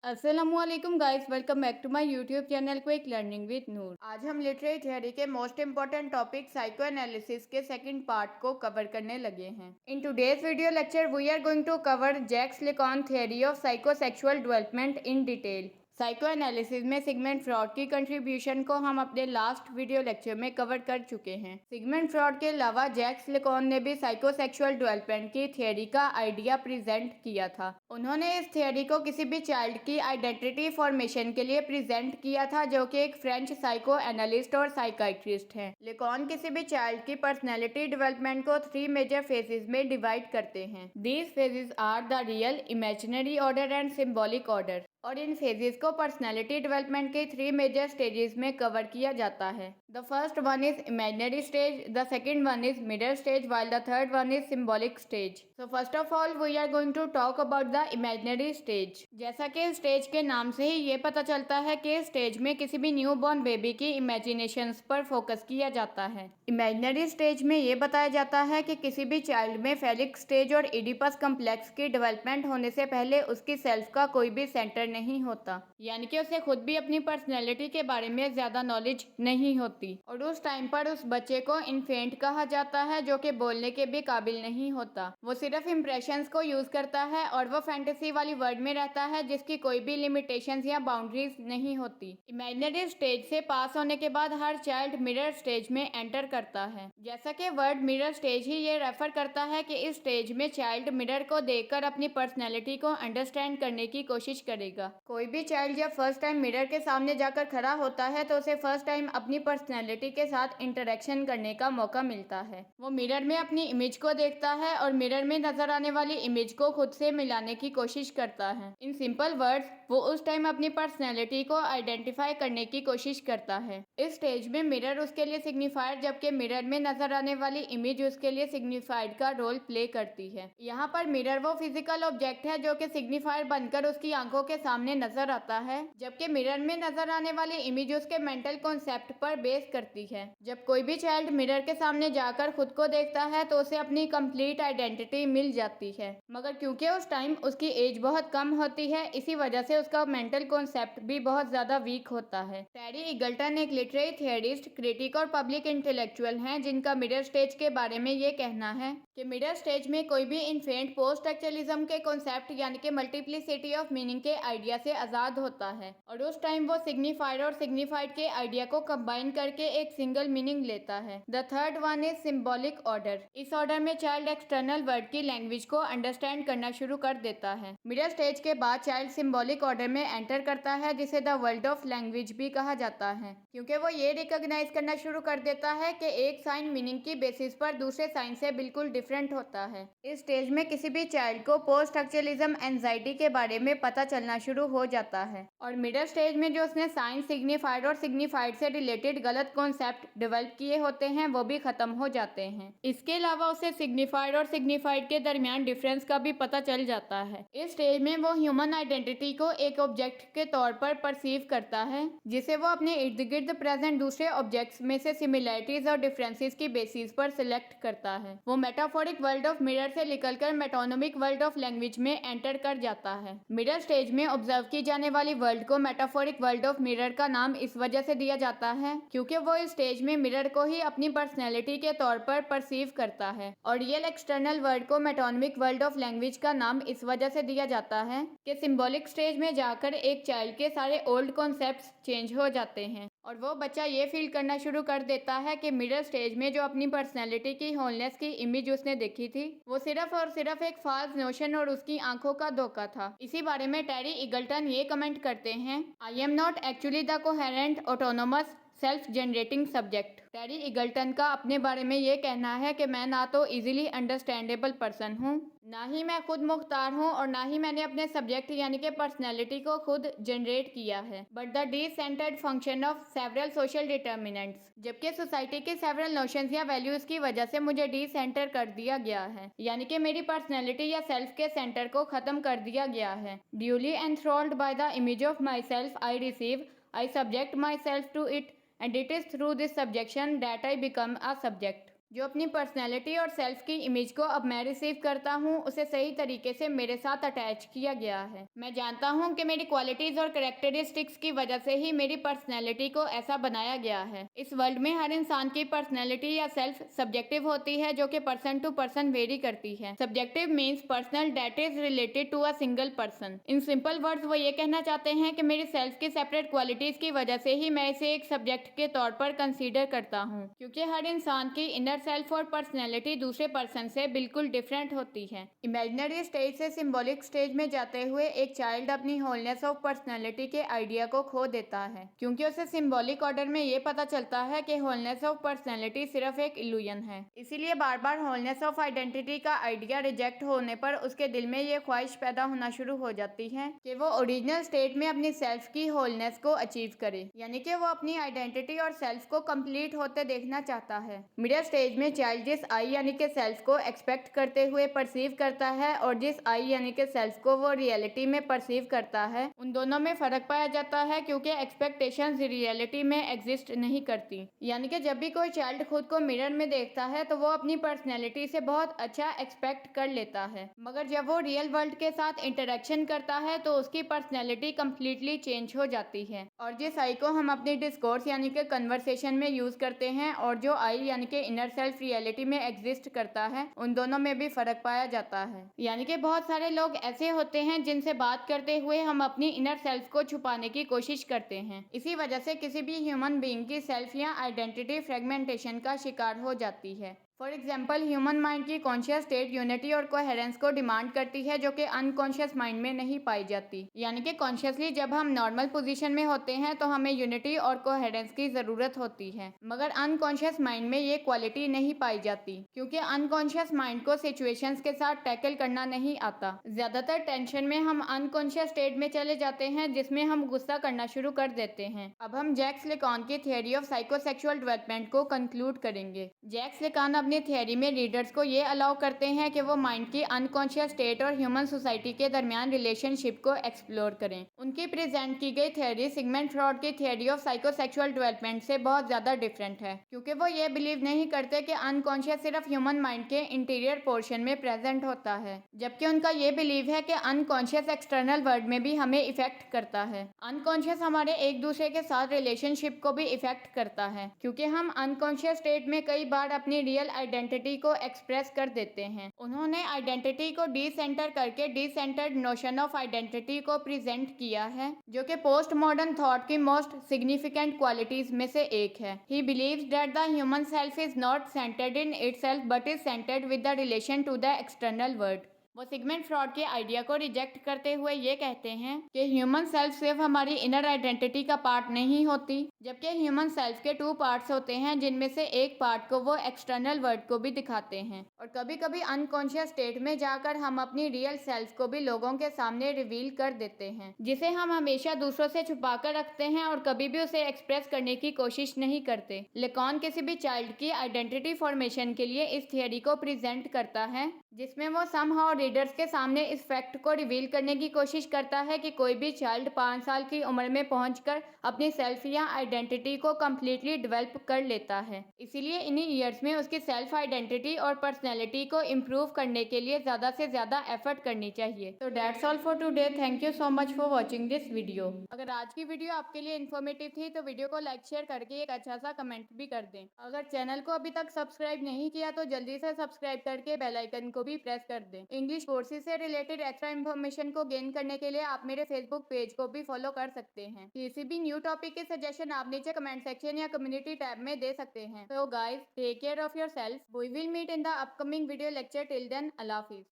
अस्सलामुअलैकुम guys, welcome back to my YouTube channel quick learning with Noor. आज हम literary theory के most important topic psychoanalysis के second part को cover करने लगे हैं। In today's video lecture we are going to cover Jacques Lacan theory of psychosexual development in detail. Psychoanalysis में Sigmund Freud की contribution को हम अपने लास्ट वीडियो लेक्चर में कवर कर चुके हैं। सिगमंड फ्रॉड के अलावा जैक्स लेकॉन ने भी साइकोसेक्सुअल डेवलपमेंट की थ्योरी का आइडिया प्रेजेंट किया था। उन्होंने इस थ्योरी को किसी भी चाइल्ड की आइडेंटिटी फॉर्मेशन के लिए प्रेजेंट किया था, जो कि एक फ्रेंच साइको एनालिस्ट और साइकाइट्रिस्ट हैं। लेकॉन किसी भी चाइल्ड की पर्सनैलिटी डेवलपमेंट को 3 मेजर फेजेस में डिवाइड करते हैं। These phases are the real, imaginary order and symbolic order. और इन फेजेस को पर्सनैलिटी डेवलपमेंट के 3 मेजर स्टेजेस में कवर किया जाता है। The first one is imaginary stage, the second one is middle stage, while the third one is symbolic stage. So first of all we are going to talk about the imaginary stage. जैसा कि stage के नाम से ही ये पता चलता है कि स्टेज में किसी भी न्यू बॉर्न बेबी की इमेजिनेशंस पर फोकस किया जाता है। इमेजिनरी स्टेज में ये बताया जाता है कि किसी भी चाइल्ड में फेलिक स्टेज और इडिपस कम्प्लेक्स की डेवलपमेंट होने से पहले उसकी सेल्फ का कोई भी सेंटर नहीं होता, यानी कि उसे खुद भी अपनी पर्सनैलिटी के बारे में ज्यादा नॉलेज नहीं होती। और उस टाइम पर उस बच्चे को इन्फेंट कहा जाता है, जो कि बोलने के भी काबिल नहीं होता। वो सिर्फ इम्प्रेशंस को यूज करता है और वो फैंटेसी वाली वर्ल्ड में रहता है जिसकी कोई भी लिमिटेशंस या बाउंड्रीज नहीं होती। इमेजिनरी स्टेज से पास होने के बाद हर चाइल्ड मिरर स्टेज में एंटर करता है। जैसा कि वर्ड मिरर स्टेज ही ये रेफर करता है कि इस स्टेज में चाइल्ड मिरर को देखकर अपनी पर्सनैलिटी को अंडरस्टैंड करने की कोशिश करेगा। कोई भी चाइल्ड जब फर्स्ट टाइम मिरर के सामने जाकर खड़ा होता है तो उसे फर्स्ट टाइम अपनी पर्सनैलिटी के साथ इंटरेक्शन करने का मौका मिलता है। वो मिरर में अपनी इमेज को देखता है और मिरर में नजर आने वाली इमेज को खुद से मिलाने की कोशिश करता है। इन सिंपल वर्ड्स, वो उस टाइम अपनी पर्सनैलिटी को आइडेंटिफाई करने की कोशिश करता है। इस स्टेज में मिरर उसके लिए सिग्निफायर, जबकि मिरर में नजर आने वाली इमेज उसके लिए सिग्निफाइड का रोल प्ले करती है। यहाँ पर मिरर वो फिजिकल ऑब्जेक्ट है जो कि सिग्निफायर बनकर उसकी आंखों के सामने नजर आता है, जबकि मिरर में नजर आने वाली इमेज उसके मेंटल कॉन्सेप्ट पर बेस करती है। जब कोई भी चाइल्ड मिरर के सामने जाकर खुद को देखता है तो उसे अपनी कंप्लीट आइडेंटिटी मिल जाती है, मगर क्योंकि उस टाइम उसकी एज बहुत कम होती है, इसी वजह से उसका मेंटल कॉन्सेप्ट भी बहुत ज्यादा वीक होता है। टेरी ईगल्टन एक लिटरेरी थियरिस्ट, क्रिटिक और पब्लिक इंटेलेक्चुअल हैं, जिनका मिरर स्टेज के बारे में ये कहना है कि मिरर स्टेज में कोई भी इन्फेंट पोस्ट एक्चुअलिज्म के कॉन्सेप्ट यानी कि मल्टीप्लिसिटी ऑफ मीनिंग के आइडिया से आजाद होता है, और उस टाइम वो सिग्निफायर और सिग्निफाइड के आइडिया को कंबाइन करके एक सिंगल मीनिंग लेता है। The third one is symbolic order. इस ऑर्डर में चाइल्ड एक्सटर्नल वर्ड की लैंग्वेज को अंडरस्टैंड करना शुरू कर देता है। मिरर स्टेज के बाद चाइल्ड सिंबॉलिक ऑर्डर में एंटर करता है, जिसे द वर्ल्ड ऑफ लैंग्वेज भी कहा जाता है, क्योंकि वो ये रिकॉग्नाइज करना शुरू कर देता है कि एक साइन मीनिंग की बेसिस पर दूसरे साइन से बिल्कुल डिफरेंट होता है। इस स्टेज में किसी भी चाइल्ड को पोस्ट एक्चुअलिज्म एंजाइटी के बारे में पता चलना शुरू हो जाता है, और मिडल स्टेज में जो उसने साइन, सिग्निफाइड और सिग्निफाइड से रिलेटेड गलत कॉन्सेप्ट डेवलप किए होते हैं वो भी खत्म हो जाते हैं। इसके अलावा उसे सिग्निफाइड और सिग्निफाइड के दरमियान डिफरेंस का भी पता चल जाता है। इस स्टेज में वो ह्यूमन आइडेंटिटी को एक ऑब्जेक्ट के तौर पर परसीव करता है, जिसे वो अपने इर्द गिर्द प्रेजेंट दूसरे ऑब्जेक्ट्स में से सिमिलैरिटीज और डिफरेंसेस की बेसिस पर सिलेक्ट करता है। वो मेटाफोरिक वर्ल्ड ऑफ मिरर से निकलकर मेटोनिमिक वर्ल्ड ऑफ लैंग्वेज में एंटर कर जाता है। मिडल स्टेज में ऑब्जर्व की जाने वाली वर्ल्ड को मेटाफोरिक वर्ल्ड ऑफ मिरर का नाम इस वजह से दिया जाता है क्योंकि वो इस स्टेज में मिरर को ही अपनी पर्सनैलिटी के तौर पर परसीव करता है, और रियल एक्सटर्नल वर्ल्ड को मेटोनिमिक वर्ल्ड ऑफ लैंग्वेज का नाम इस वजह से दिया जाता है कि सिंबॉलिक स्टेज में जाकर एक चाइल्ड के सारे ओल्ड कॉन्सेप्ट्स चेंज हो जाते हैं, और वो बच्चा ये फील करना शुरू कर देता है कि मिडल स्टेज में जो अपनी पर्सनैलिटी की होलनेस की इमेज उसने देखी थी वो सिर्फ और सिर्फ एक फाल्स नोशन और उसकी आंखों का धोखा था। इसी बारे में टेरी ईगल्टन ये कमेंट करते हैं, I am not actually the coherent autonomous self generating subject. Terry Eagleton का अपने बारे में ये कहना है कि मैं ना तो इजीली अंडरस्टैंडेबल पर्सन हूँ, ना ही मैं खुद मुख्तार हूँ, और ना ही मैंने अपने सब्जेक्ट यानी कि पर्सनैलिटी को खुद जनरेट किया है, but the decentred function of several social determinants. जबकि सोसाइटी के सेवरल नोशंस या वैल्यूज की वजह से मुझे डिसेंटर कर दिया गया है, यानी कि मेरी पर्सनैलिटी या सेल्फ के सेंटर को खत्म कर दिया गया है। Duly enthralled by the image of myself I receive, I subject myself to it, and it is through this subjection that I become a subject. जो अपनी पर्सनैलिटी और सेल्फ की इमेज को अब मैं रिसीव करता हूँ उसे सही तरीके से मेरे साथ अटैच किया गया है। मैं जानता हूँ कि मेरी क्वालिटीज और करेक्टरिस्टिक्स की वजह से ही मेरी पर्सनैलिटी को ऐसा बनाया गया है। इस वर्ल्ड में हर इंसान की पर्सनैलिटी या सेल्फ सब्जेक्टिव होती है, जो कि पर्सन टू पर्सन वेरी करती है। Subjective means personal that is related to a single person. In simple words वो ये कहना चाहते हैं कि मेरी सेल्फ की सेपरेट क्वालिटीज की वजह से ही मैं इसे एक सब्जेक्ट के तौर पर कंसीडर करता हूँ, क्योंकि हर इंसान की इनर सेल्फ और पर्सनैलिटी दूसरे पर्सन से बिल्कुल डिफरेंट होती है। इमेजिनरी स्टेज से सिंबॉलिक स्टेज में जाते हुए एक चाइल्ड अपनी होलनेस ऑफ पर्सनैलिटी के आइडिया को खो देता है, क्योंकि उसे सिंबॉलिक ऑर्डर में ये पता चलता है कि होलनेस ऑफ पर्सनैलिटी सिर्फ एक इल्यूजन है। इसीलिए बार बार होलनेस ऑफ आइडेंटिटी का आइडिया रिजेक्ट होने पर उसके दिल में ये ख्वाहिश पैदा होना शुरू हो जाती है कि वो ओरिजिनल स्टेट में अपनी सेल्फ की होलनेस को अचीव करे, यानी कि वो अपनी आइडेंटिटी और सेल्फ को कंप्लीट होते देखना चाहता है। मिडिल स्टेज में चाइल्ड जिस आई यानी कि सेल्फ को एक्सपेक्ट करते हुए परसीव करता है और जिस आई यानी कि सेल्फ को वो रियलिटी में परसीव करता है, उन दोनों में फर्क पाया जाता है, क्योंकि एक्सपेक्टेशंस रियलिटी में एग्जिस्ट नहीं करती। यानी कि जब भी कोई चाइल्ड खुद को मिरर में देखता है तो वो अपनी पर्सनैलिटी से बहुत अच्छा एक्सपेक्ट कर लेता है, मगर जब वो रियल वर्ल्ड के साथ इंटरेक्शन करता है तो उसकी पर्सनैलिटी कम्प्लीटली चेंज हो जाती है। और जिस आई को हम अपनी डिस्कोर्स यानी कि कन्वर्सेशन में यूज करते हैं और जो आई यानी कि इनर सेल्फ रियलिटी में एग्जिस्ट करता है, उन दोनों में भी फर्क पाया जाता है। यानी कि बहुत सारे लोग ऐसे होते हैं जिनसे बात करते हुए हम अपनी इनर सेल्फ को छुपाने की कोशिश करते हैं। इसी वजह से किसी भी ह्यूमन बीइंग की सेल्फ या आइडेंटिटी फ्रेगमेंटेशन का शिकार हो जाती है। फॉर एग्जाम्पल, ह्यूमन माइंड की कॉन्शियस स्टेट यूनिटी और कोहेरेंस को डिमांड करती है, जो कि अनकॉन्शियस माइंड में नहीं पाई जाती। यानी कि कॉन्शियसली जब हम नॉर्मल पोजीशन में होते हैं तो हमें यूनिटी और कोहेरेंस की ज़रूरत होती है, मगर अनकॉन्शियस माइंड में ये क्वालिटी नहीं पाई जाती, क्योंकि अनकॉन्शियस माइंड को सिचुएशंस के साथ टैकल करना नहीं आता। ज़्यादातर टेंशन में हम अनकॉन्शियस स्टेट में चले जाते हैं, जिसमें हम गुस्सा करना शुरू कर देते हैं। अब हम जैक्स लेकॉन की थियोरी ऑफ साइकोसेक्सुअल डेवलपमेंट को कंक्लूड करेंगे। जैक्स लेकॉन अपनी थियोरी में रीडर्स को ये अलाउ करते हैं कि वो माइंड की अनकॉन्शियस स्टेट और ह्यूमन सोसाइटी के दरमियान रिलेशनशिप को एक्सप्लोर करें। उनकी प्रेजेंट की गई थियोरी सिगमंड फ्रॉइड की थियोरी ऑफ साइकोसेक्सुअल डेवलपमेंट से बहुत ज़्यादा डिफरेंट है, क्योंकि वो ये बिलीव नहीं करते कि अनकॉन्शियस सिर्फ ह्यूमन माइंड के इंटीरियर पोर्शन में प्रेजेंट होता है, जबकि उनका ये बिलीव है कि अनकॉन्शियस एक्सटर्नल वर्ल्ड में भी हमें इफेक्ट करता है। अनकॉन्शियस हमारे एक दूसरे के साथ रिलेशनशिप को भी इफेक्ट करता है, क्योंकि हम अनकॉन्शियस स्टेट में कई बार अपनी रियल आइडेंटिटी को एक्सप्रेस कर देते हैं। उन्होंने आइडेंटिटी को डीसेंटर करके डीसेंटर्ड नोशन ऑफ आइडेंटिटी को प्रेजेंट किया है, जो कि पोस्ट मॉडर्न थॉट की मोस्ट सिग्निफिकेंट क्वालिटीज में से एक है। He believes that the human self is not centered in itself but is centered with the relation to the external world. वो सिगमंड फ्रॉइड के आइडिया को रिजेक्ट करते हुए ये कहते हैं कि ह्यूमन सेल्फ सिर्फ हमारी इनर आइडेंटिटी का पार्ट नहीं होती, जबकि ह्यूमन सेल्फ के 2 पार्ट्स होते हैं, जिनमें से एक पार्ट को वो एक्सटर्नल वर्ल्ड को भी दिखाते हैं, और कभी कभी अनकॉन्शियस स्टेट में जाकर हम अपनी रियल सेल्फ को भी लोगों के सामने रिवील कर देते हैं, जिसे हम हमेशा दूसरों से छुपा कर रखते हैं और कभी भी उसे एक्सप्रेस करने की कोशिश नहीं करते। लेकॉन किसी भी चाइल्ड की आइडेंटिटी फॉर्मेशन के लिए इस थियोरी को प्रेजेंट करता है, जिसमें वो समहाउ रीडर्स के सामने इस फैक्ट को रिवील करने की कोशिश करता है कि कोई भी चाइल्ड 5 साल की उम्र में पहुंचकर अपनी सेल्फ या आइडेंटिटी को कम्प्लीटली डेवलप कर लेता है। इसीलिए इन्हीं ईयर्स में उसकी सेल्फ आइडेंटिटी और पर्सनैलिटी को इम्प्रूव करने के लिए ज़्यादा से ज़्यादा एफर्ट करनी चाहिए। तो that's all for today. Thank you so much for watching this video. अगर आज की वीडियो आपके लिए इन्फॉर्मेटिव थी तो वीडियो को लाइक शेयर करके एक अच्छा सा कमेंट भी कर दें। अगर चैनल को अभी तक सब्सक्राइब नहीं किया तो जल्दी से सब्सक्राइब करके बेल आइकन को भी प्रेस कर दें। इंग्लिश कोर्सेज से रिलेटेड एक्स्ट्रा इन्फॉर्मेशन को गेन करने के लिए आप मेरे फेसबुक पेज को भी फॉलो कर सकते हैं। किसी भी न्यू टॉपिक के सजेशन आप नीचे कमेंट सेक्शन या कम्युनिटी टैब में दे सकते हैं। तो guys, take care of yourself. We will meet in the upcoming video lecture. Till then, अल्लाह हाफिज।